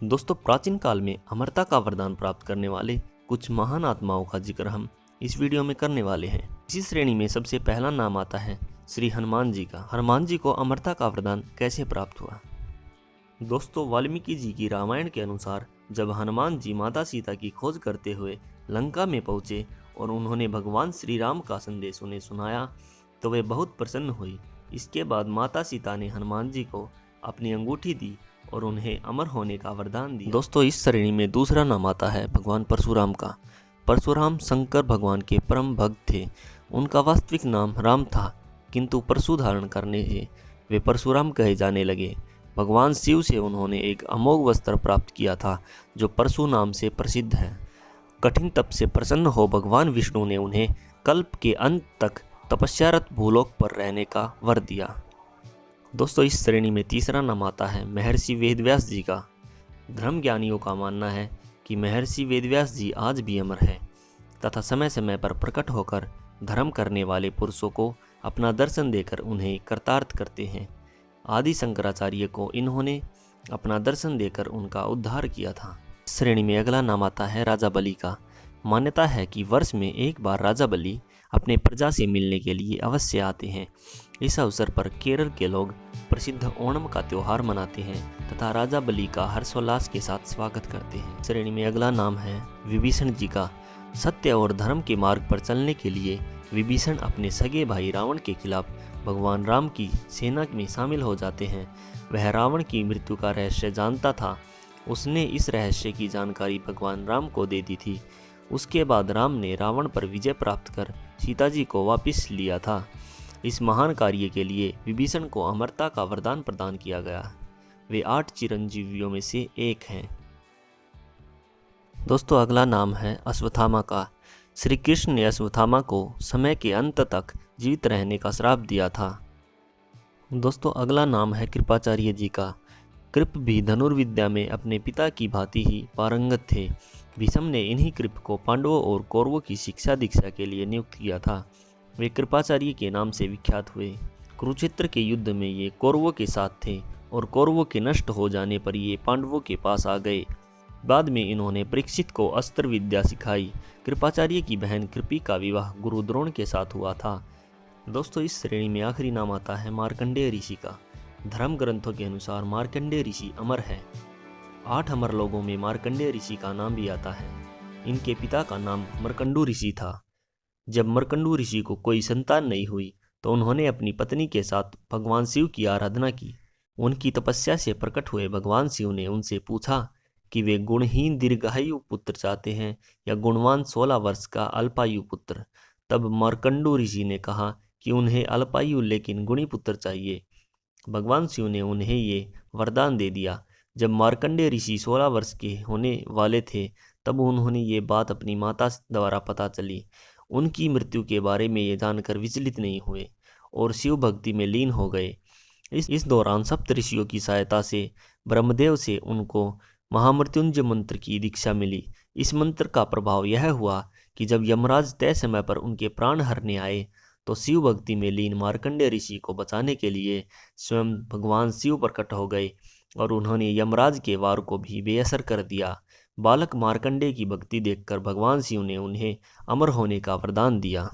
दोस्तों, प्राचीन काल में अमरता का वरदान प्राप्त करने वाले कुछ महान आत्माओं का जिक्र हम इस वीडियो में करने वाले हैं। इसी श्रेणी में सबसे पहला नाम आता है श्री हनुमान जी का। हनुमान जी को अमरता का वरदान कैसे प्राप्त हुआ? दोस्तों, वाल्मीकि जी की रामायण के अनुसार जब हनुमान जी माता सीता की खोज करते हुए लंका में पहुंचे और उन्होंने भगवान श्री राम का संदेश उन्हें सुनाया तो वे बहुत प्रसन्न हुई। इसके बाद माता सीता ने हनुमान जी को अपनी अंगूठी दी और उन्हें अमर होने का वरदान दिया। दोस्तों, इस श्रेणी में दूसरा नाम आता है भगवान परशुराम का। परशुराम शंकर भगवान के परम भक्त थे। उनका वास्तविक नाम राम था, किंतु परशु धारण करने से वे परशुराम कहे जाने लगे। भगवान शिव से उन्होंने एक अमोघ वस्त्र प्राप्त किया था जो परशु नाम से प्रसिद्ध है। कठिन तप से प्रसन्न हो भगवान विष्णु ने उन्हें कल्प के अंत तक तपस्यारत भूलोक पर रहने का वर दिया। दोस्तों, इस श्रेणी में तीसरा नाम आता है महर्षि वेदव्यास जी का। धर्म ज्ञानियों का मानना है कि महर्षि वेदव्यास जी आज भी अमर है तथा समय समय पर प्रकट होकर धर्म करने वाले पुरुषों को अपना दर्शन देकर उन्हें कृतार्थ करते हैं। आदि शंकराचार्य को इन्होंने अपना दर्शन देकर उनका उद्धार किया था। इस श्रेणी में अगला नाम आता है राजा बलि का। मान्यता है कि वर्ष में एक बार राजा बलि अपने प्रजा से मिलने के लिए अवश्य आते हैं। इस अवसर पर केरल के लोग प्रसिद्ध ओणम का त्योहार मनाते हैं तथा राजा बलि का हर्षोल्लास के साथ स्वागत करते हैं। श्रेणी में अगला नाम है विभीषण जी का। सत्य और धर्म के मार्ग पर चलने के लिए विभीषण अपने सगे भाई रावण के खिलाफ भगवान राम की सेना में शामिल हो जाते हैं। वह रावण की मृत्यु का रहस्य जानता था। उसने इस रहस्य की जानकारी भगवान राम को दे दी थी। उसके बाद राम ने रावण पर विजय प्राप्त कर सीता जी को वापस लिया था। इस महान कार्य के लिए विभीषण को अमरता का वरदान प्रदान किया गया। वे 8 चिरंजीवियों में से एक हैं। दोस्तों, अगला नाम है अश्वत्थामा का। श्री कृष्ण ने अश्वत्थामा को समय के अंत तक जीवित रहने का श्राप दिया था। दोस्तों, अगला नाम है कृपाचार्य जी का। कृप भी धनुर्विद्या में अपने पिता की भांति ही पारंगत थे। भीष्म ने इन्हीं कृप को पांडवों और कौरवों की शिक्षा दीक्षा के लिए नियुक्त किया था। वे कृपाचार्य के नाम से विख्यात हुए। कुरुक्षेत्र के युद्ध में ये कौरवों के साथ थे और कौरवों के नष्ट हो जाने पर ये पांडवों के पास आ गए। बाद में इन्होंने परीक्षित को अस्त्र विद्या सिखाई। कृपाचार्य की बहन कृपी का विवाह गुरु द्रोण के साथ हुआ था। दोस्तों, इस श्रेणी में आखिरी नाम आता है मार्कंडेय ऋषि का। धर्म ग्रंथों के अनुसार मार्कंडेय ऋषि अमर है। 8 अमर लोगों में मार्कंडेय ऋषि का नाम भी आता है। इनके पिता का नाम मर्कंडू ऋषि था। जब मर्कंडू ऋषि को कोई संतान नहीं हुई तो उन्होंने अपनी पत्नी के साथ भगवान शिव की आराधना की। उनकी तपस्या से प्रकट हुए भगवान शिव ने उनसे पूछा कि वे गुणहीन दीर्घायु पुत्र चाहते हैं या गुणवान 16 वर्ष का अल्पायु पुत्र। तब मार्कंडू ऋषि ने कहा कि उन्हें अल्पायु लेकिन गुणी पुत्र चाहिए। भगवान शिव ने उन्हें ये वरदान दे दिया। जब मार्कंडेय ऋषि 16 वर्ष के होने वाले थे तब उन्होंने ये बात अपनी माता द्वारा पता चली। उनकी मृत्यु के बारे में ये जानकर विचलित नहीं हुए और शिव भक्ति में लीन हो गए। इस दौरान सप्त ऋषियों की सहायता से ब्रह्मदेव से उनको महामृत्युंजय मंत्र की दीक्षा मिली। इस मंत्र का प्रभाव यह हुआ कि जब यमराज तय समय पर उनके प्राण हरने आए तो शिव भक्ति में लीन मार्कंडेय ऋषि को बचाने के लिए स्वयं भगवान शिव प्रकट हो गए और उन्होंने यमराज के वार को भी बेअसर कर दिया। बालक मार्कंडेय की भक्ति देखकर भगवान शिव ने उन्हें अमर होने का वरदान दिया।